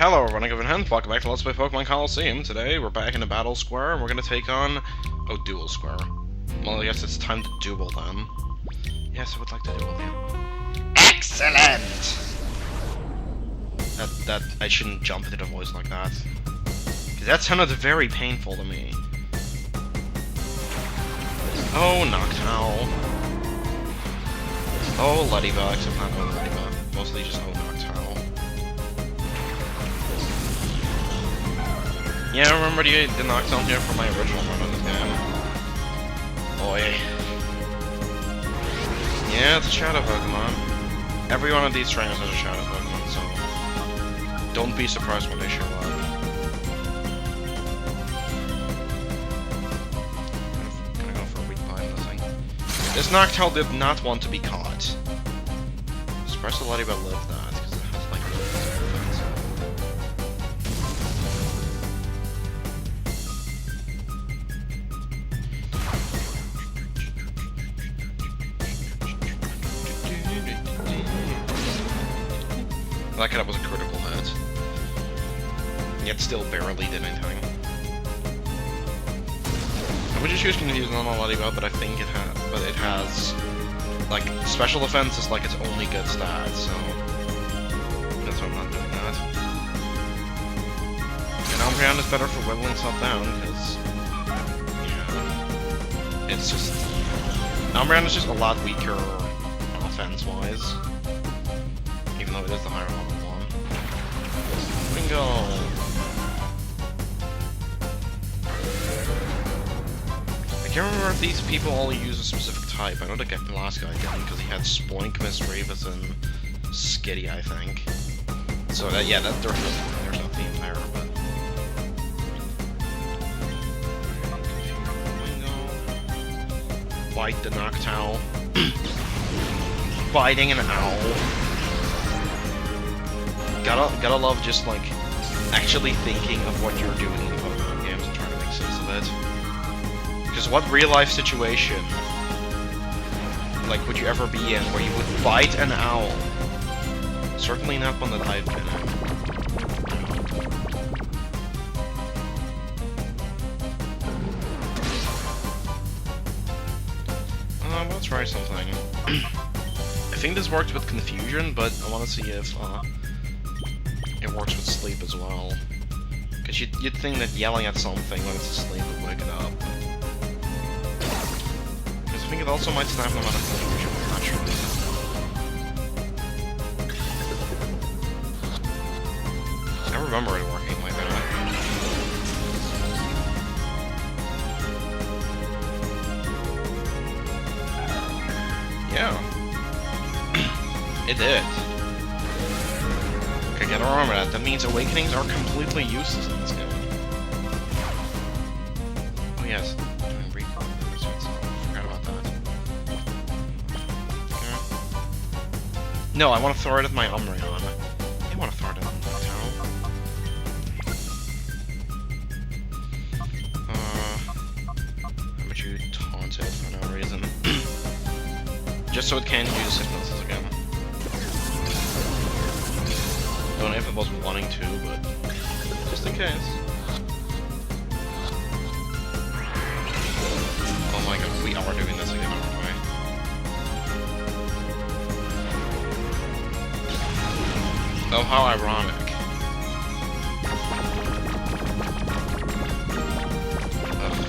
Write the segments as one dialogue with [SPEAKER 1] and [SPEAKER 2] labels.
[SPEAKER 1] Hello everyone, I'm Hand. Welcome back to Let's Play Pokemon Colosseum. Today we're back in the Battle Square and we're gonna take on... Oh, Duel Square. Well, I guess it's time to duel then. Yes, I would like to duel then. Excellent! That I shouldn't jump into the voice like that. Cause that sounded very painful to me. Oh, Noctowl. Oh, Ladybug, except not oh, Ladybug. Mostly just oh, Noctowl. Yeah, I remember the Noctowl here from my original run of this game. Boy. Yeah, it's a Shadow Pokemon. Every one of these trainers has a Shadow Pokemon, so don't be surprised when they show up. Gonna go for a weak point, I think. This Noctowl did not want to be caught. Surprised the Ladybug lived that, because it has like that kind of was a critical hit. Yet still barely did anything. I would just use Confused on the Ladybug, but I think it has like special defense is like its only good stat, so that's why I'm not doing that. And Umbreon is better for whittling stuff down, because yeah, it's just Umbreon is just a lot weaker offense-wise. Even though it is the higher level one. Bingo! I can't remember if these people all use a specific type. I know the last guy didn't, because he had Spoink, Misdreavus, and Skitty, I think. So that, yeah, there's no theme there, but... Bingo. Bite the Noctowl. Biting an owl. Gotta love just, like, actually thinking of what you're doing in Pokemon games and trying to make sense of it. Because what real-life situation, like, would you ever be in where you would bite an owl? Certainly not one that I've been in. Let's try something. I think this works with Confusion, but I want to see if, it works with sleep as well. Because you'd think that yelling at something when it's asleep would wake it up. Because I think it also might snap them out of confusion, I'm not sure. I remember it working like that. Yeah. It did. Get our armor out. That means awakenings are completely useless in this game. Oh yes, doing recall. Forgot about that. Okay. No, I want to throw it at my Umbreon. I want to throw it at Noctowl. How about you taunt it for no reason? Just so it can use hypnosis again. I don't know if it was wanting to, but just in case. Oh my god, we are doing this again, aren't we? Oh, how ironic. Ugh.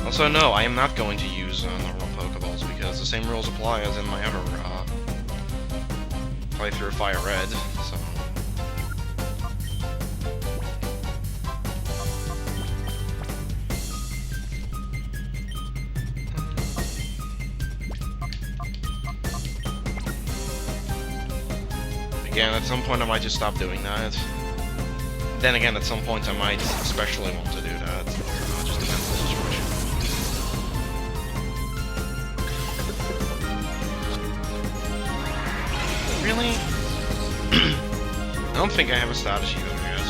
[SPEAKER 1] Also, no, I am not going to use normal Pokeballs because the same rules apply as in my other playthrough Fire Red, so... Again, at some point I might just stop doing that. Then again, at some point I might especially want to do that. It just depends on the situation. Really? I don't think I have a status user yet.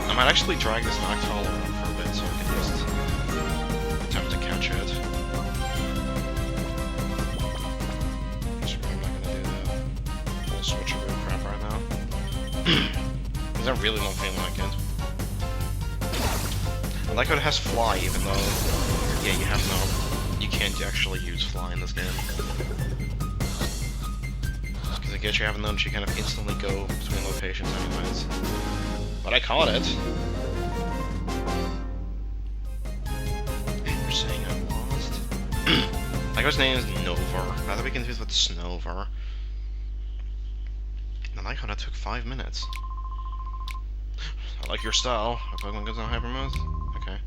[SPEAKER 1] I might actually drag this Noctowl around for a bit so I can just attempt to catch it. Just really not gonna do that. switcheroo crap right now. Because I really don't feel like it. I like how it has fly, even though, yeah, you can't actually use fly in this game. Because I guess you haven't known you kind of instantly go between locations anyways. But I caught it. You're saying I'm lost? Like his name is Nover. Not to be confused with Snover. I like how that took 5 minutes. I like your style. Are Pokemon goes on hyper mode? Okay.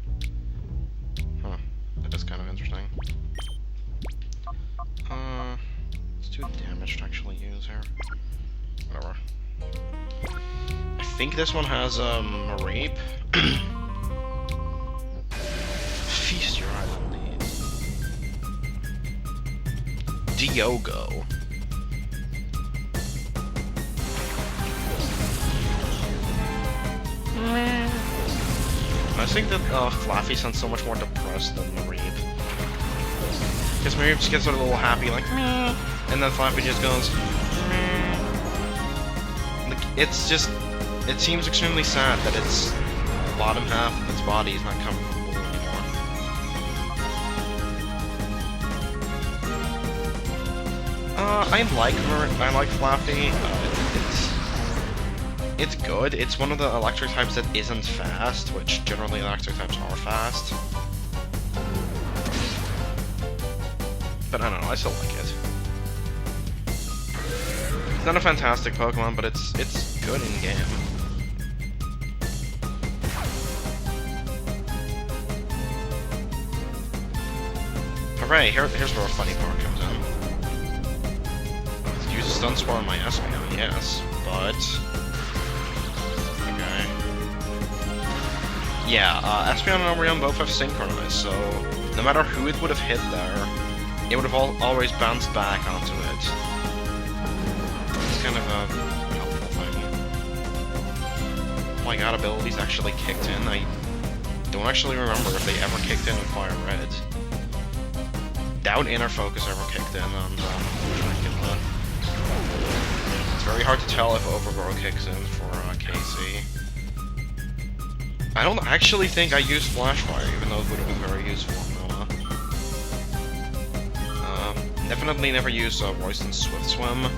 [SPEAKER 1] Huh. That is kind of interesting. Let's do damage to actually use here. Whatever. I think this one has Rape. Feast your eyes on these. Diogo. I think that Flaaffy sounds so much more depressed than Mareep. Because Mareep just gets a little happy, like, meh, and then Flaaffy just goes, meh. Like, it's just, it seems extremely sad that its bottom half of its body is not comfortable anymore. I like Flaaffy. It's good. It's one of the electric types that isn't fast, which generally electric types are fast. But I don't know, I still like it. It's not a fantastic Pokemon, but it's good in game. Hooray, here's where a funny part comes in. Use a Stun Spore on my Espeon, yes, but... Yeah, Espeon and Umbreon both have synchronized, so no matter who it would have hit there, it would have always bounced back onto it. It's kind of a helpful thing. Oh my god, abilities actually kicked in. I don't actually remember if they ever kicked in Fire Red. Doubt Inner Focus ever kicked in on Dracula. It's very hard to tell if Overgrow kicks in for Casey. I don't actually think I used Flash Fire, even though it would have been very useful on Noah. Definitely never used Royston Swift Swim.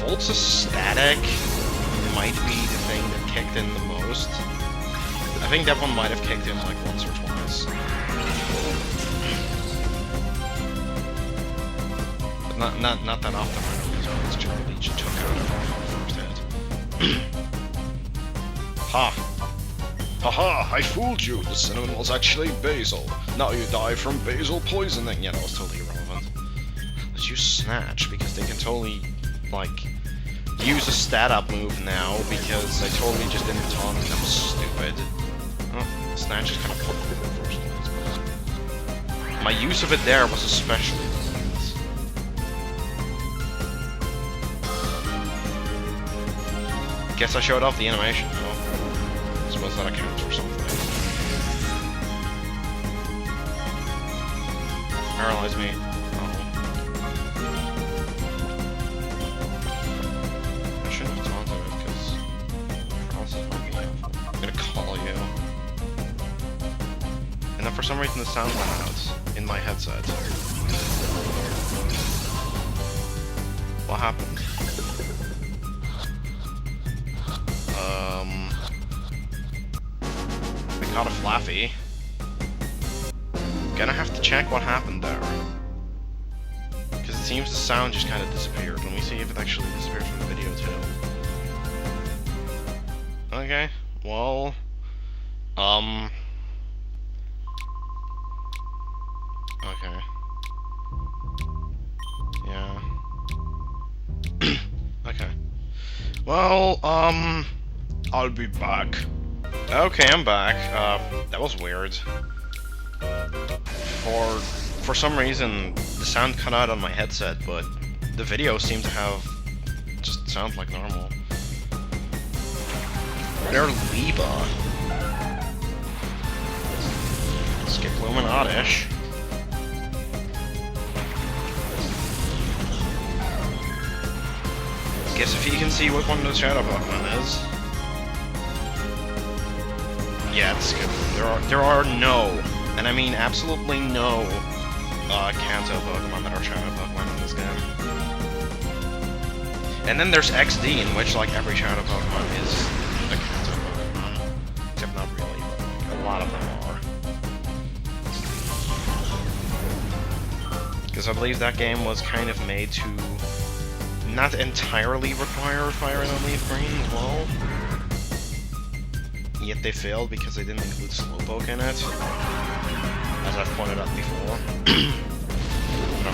[SPEAKER 1] Volt's Static might be the thing that kicked in the most. I think that one might have kicked in like once or twice. But not that often, I know, because it's generally just took out every first hit. Ha! Haha, I fooled you! The cinnamon was actually basil. Now you die from basil poisoning. Yeah, that was totally irrelevant. Let's use Snatch, because they can totally, like, use a stat-up move now, because I totally just didn't taunt, and that was stupid. Oh, Snatch is kind of pointless in the first place. My use of it there was especially pointless. Guess I showed off the animation, though. I suppose that accounts for something. Paralyze me. I shouldn't have taunted it, because paralysis might be helpful. I'm gonna call you. And then for some reason the sound went out in my headset. What happened? I caught a Flaaffy. Gonna have to check what happened there. Because it seems the sound just kind of disappeared. Let me see if it actually disappeared from the video too. Okay, well... Okay. Yeah. Okay. Well, I'll be back. Okay, I'm back. That was weird. For some reason, the sound cut out on my headset, but the video seemed to have just sound like normal. They're Liba. Skip Luminatish. Guess if you can see what one of the Shadow Pokemon is. Yeah, it's Skip. There are no, and I mean absolutely no, Kanto Pokemon that are Shadow Pokemon in this game. And then there's XD, in which like every Shadow Pokemon is a Kanto Pokemon. Except not really, but like, a lot of them are. Because I believe that game was kind of made to not entirely require Fire Red and Leaf Green as well. Yet they failed because they didn't include Slowpoke in it, as I've pointed out before. No.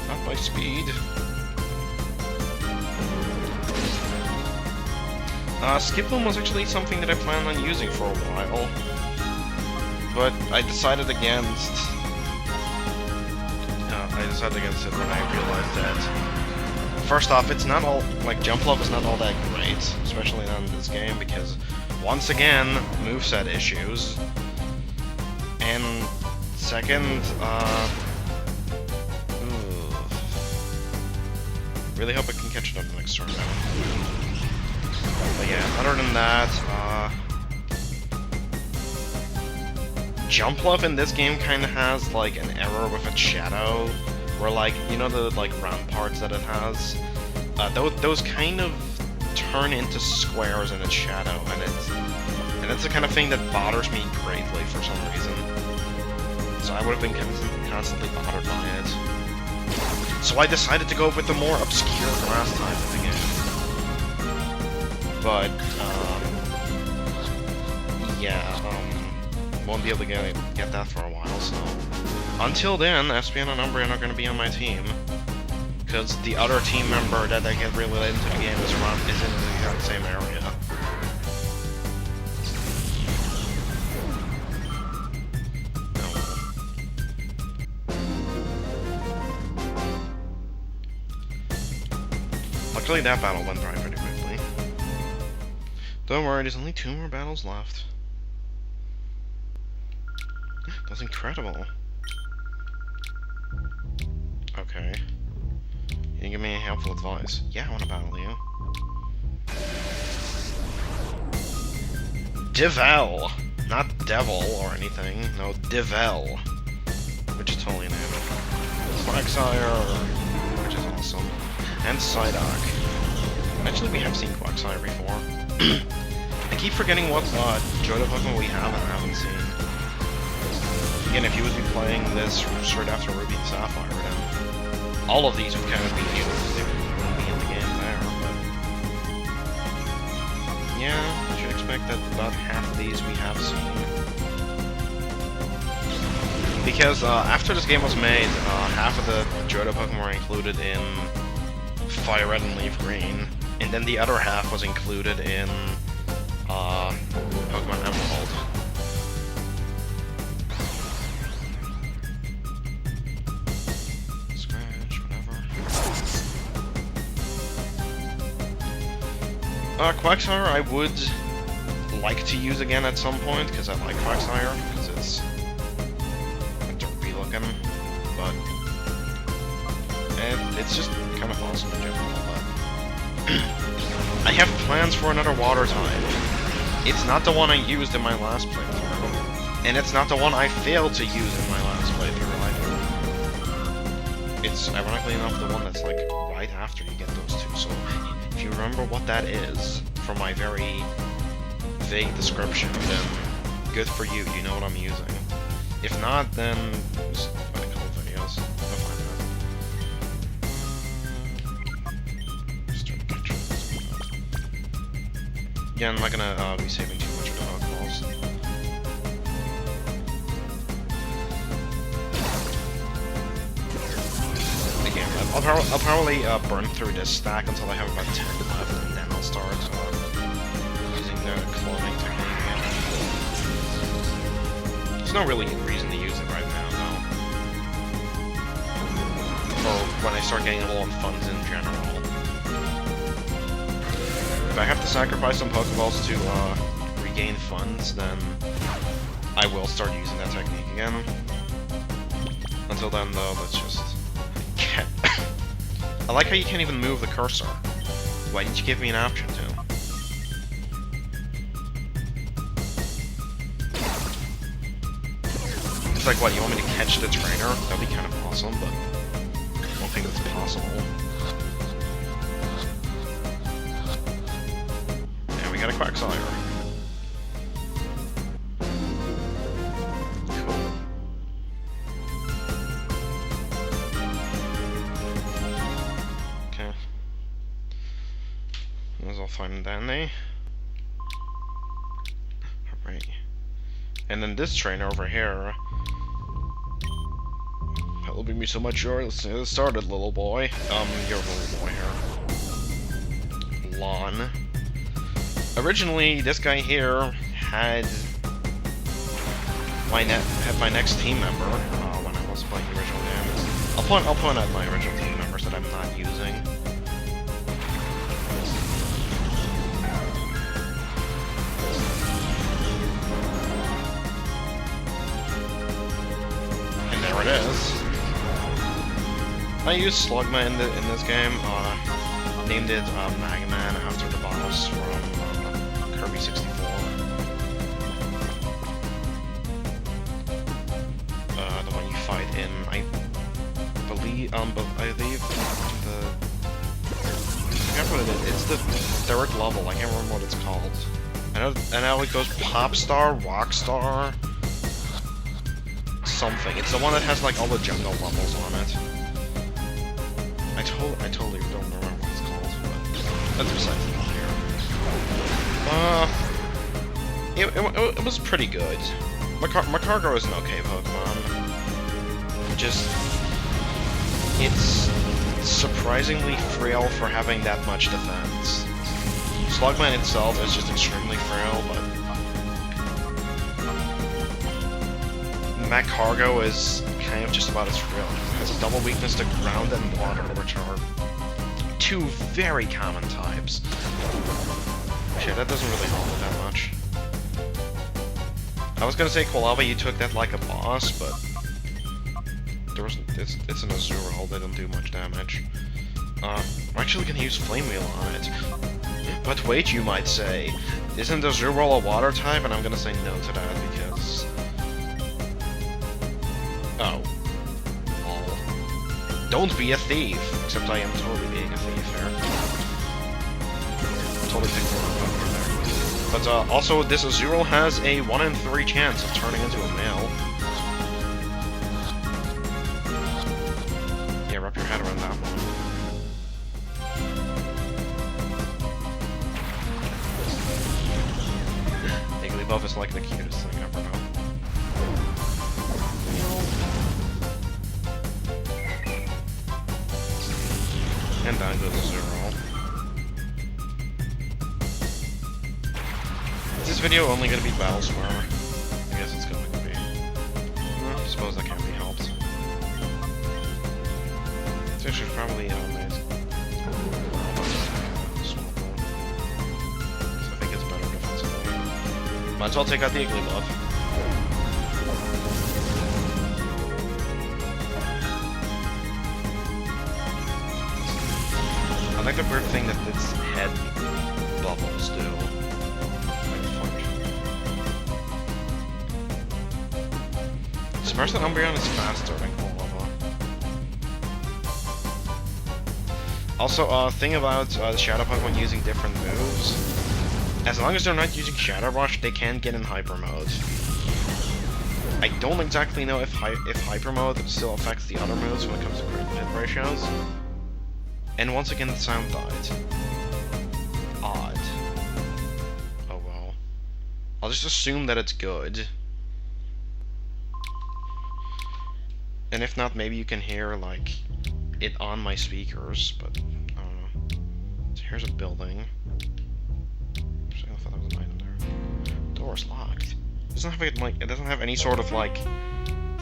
[SPEAKER 1] Not by speed. Skiploom was actually something that I planned on using for a while, but I decided against it when I realized that, first off, it's not all, like, Jump Love is not all that great, especially not in this game, because, once again, moveset issues, and second, really hope I can catch it up next turn now. But yeah, other than that, Jump Love in this game kind of has, like, an error with its shadow, where, like, you know the, like, round parts that it has? Those kind of turn into squares in its shadow, and it's the kind of thing that bothers me greatly for some reason. So I would have been constantly bothered by it. So I decided to go with the more obscure grass type of the game. But, won't be able to get that for a while, so... Until then, Espeon and Umbreon are going to be on my team. Because the other team member that I get really late into the game is in the exact same area. Luckily that battle went by pretty quickly. Don't worry, there's only 2 more battles left. That's incredible. Okay. You can give me helpful advice. Yeah, I want to battle you. Divel! Not devil or anything. No, Divel. Which is totally named. Quagsire, which is awesome. And Psyduck. Actually, we have seen Quagsire before. I keep forgetting what Johto Pokemon we have and I haven't seen. Again, if you would be playing this straight after Ruby and Sapphire, then all of these would kind of be new, because they wouldn't be in the game there, but... Yeah, I should expect that about half of these we have seen. Because after this game was made, half of the Johto Pokemon were included in Fire Red and Leaf Green, and then the other half was included in Pokemon Emerald. Scratch, whatever. Quagsire I would like to use again at some point, because I like Quagsire, because it's derpy looking, but it's just kind of awesome in general, but I have plans for another water type. It's not the one I used in my last playthrough, and it's not the one I failed to use in my last playthrough either. It's, ironically enough, the one that's, like, right after you get those two, so if you remember what that is from my very vague description, then good for you, you know what I'm using. If not, then just find a couple videos. You'll find that. Just trying to catch up. Yeah, I'm not gonna be saving too much of the Pokeballs. Again, I'll probably burn through this stack until I have about 10 left, and then I'll start using the cloning technique again. There's no really reason to use it right now, though. or when I start getting low on funds in general. If I have to sacrifice some Pokeballs to regain funds, then I will start using that technique again. Until then, though, let's just get... I like how you can't even move the cursor. Why didn't you give me an option to? It's like, what, you want me to catch the trainer? That'd be kind of awesome, but I don't think that's possible. And we got a Quagsire. Cool. Okay. That was all fine and dandy. Alright. And then this trainer over here... That'll bring me so much joy. Let's get it started, little boy. You're a little boy here. Lon. Originally, this guy here had my next team member when I was playing the original game. I'll point out my original team members that I'm not using. And there it is. I used Slugma in this game. Named it Mega Man after the boss from Kirby 64. The one you fight in, I believe the... I forget what it is. It's the third level. I can't remember what it's called. I know it goes Popstar, Rockstar, something. It's the one that has like all the jungle levels on it. I totally don't remember what it's called, but that's besides the point here. It was pretty good. Macargo is an okay Pokemon. It's surprisingly frail for having that much defense. Slugman itself is just extremely frail, but Macargo is kind of just about as frail. It has a double weakness to ground and water, which are two very common types. Shit, that doesn't really help it that much. I was gonna say, Quilava, you took that like a boss, but it's an Azurill, they don't do much damage. We're actually gonna use Flame Wheel on it. But wait, you might say, isn't Azurill a water type? And I'm gonna say no to that, because... Oh. Lol. Don't be a thief! Except I am totally being a thief here. Totally picked the wrong Pokemon there. But also, this Azurill has a 1 in 3 chance of turning into a male. Yeah, wrap your head around that one. Igglybuff is like the cutest thing ever known. And down goes Azurill. Is this video only going to be Battle Swarm? I guess it's going to be. Well, I suppose that can't be helped. So I should probably nice. So I think it's better defensively. Might as well take out the Igglybuff. I like the weird thing that its head bubbles do. Smash that Umbreon is faster than Quilava. Also, thing about the Shadow Pokemon using different moves. As long as they're not using Shadow Rush, they can get in Hyper Mode. I don't exactly know if Hyper Mode still affects the other moves when it comes to critical hit ratios. And once again, the sound died. Odd. Oh well. I'll just assume that it's good. And if not, maybe you can hear, like, it on my speakers, but I don't know. So here's a building. Actually, I thought there was an item there. Door's locked. It doesn't have any sort of, like,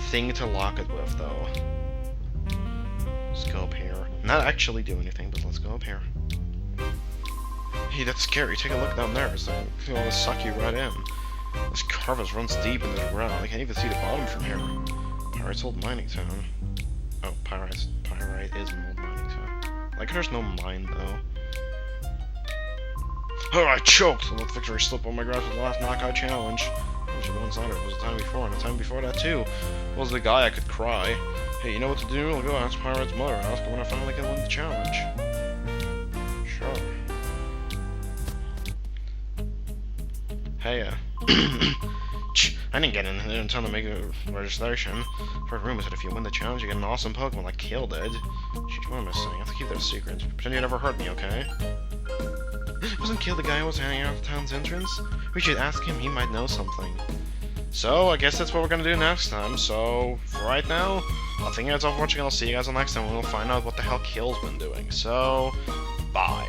[SPEAKER 1] thing to lock it with, though. Let's go up here. Not actually do anything, but let's go up here. Hey, that's scary. Take a look down there. It's gonna suck you right in. This crevice runs deep into the ground. I can't even see the bottom from here. Pyrite's old mining town. Oh, Pyrite is an old mining town. Like, there's no mine, though. Oh, I choked! I let victory slip on my grasp with the last knockout challenge. It was one-sided. It was the time before, and the time before that, too. Was the guy I could cry. Hey, you know what to do? I'll go ask Pyrite's mother. I'll ask her when I finally can win the challenge. Sure. Hey, I didn't get in there in time to make a registration. First rumor said if you win the challenge, you get an awesome Pokemon like Kill did. Shit, what am I saying? I have to keep that a secret. Pretend you never heard me, okay? Wasn't Kill the guy who was hanging out at the town's entrance? We should ask him, he might know something. So, I guess that's what we're gonna do next time. So, for right now, I'll thank you guys all for watching, and I'll see you guys on next time when we'll find out what the hell Kill's been doing. So, bye.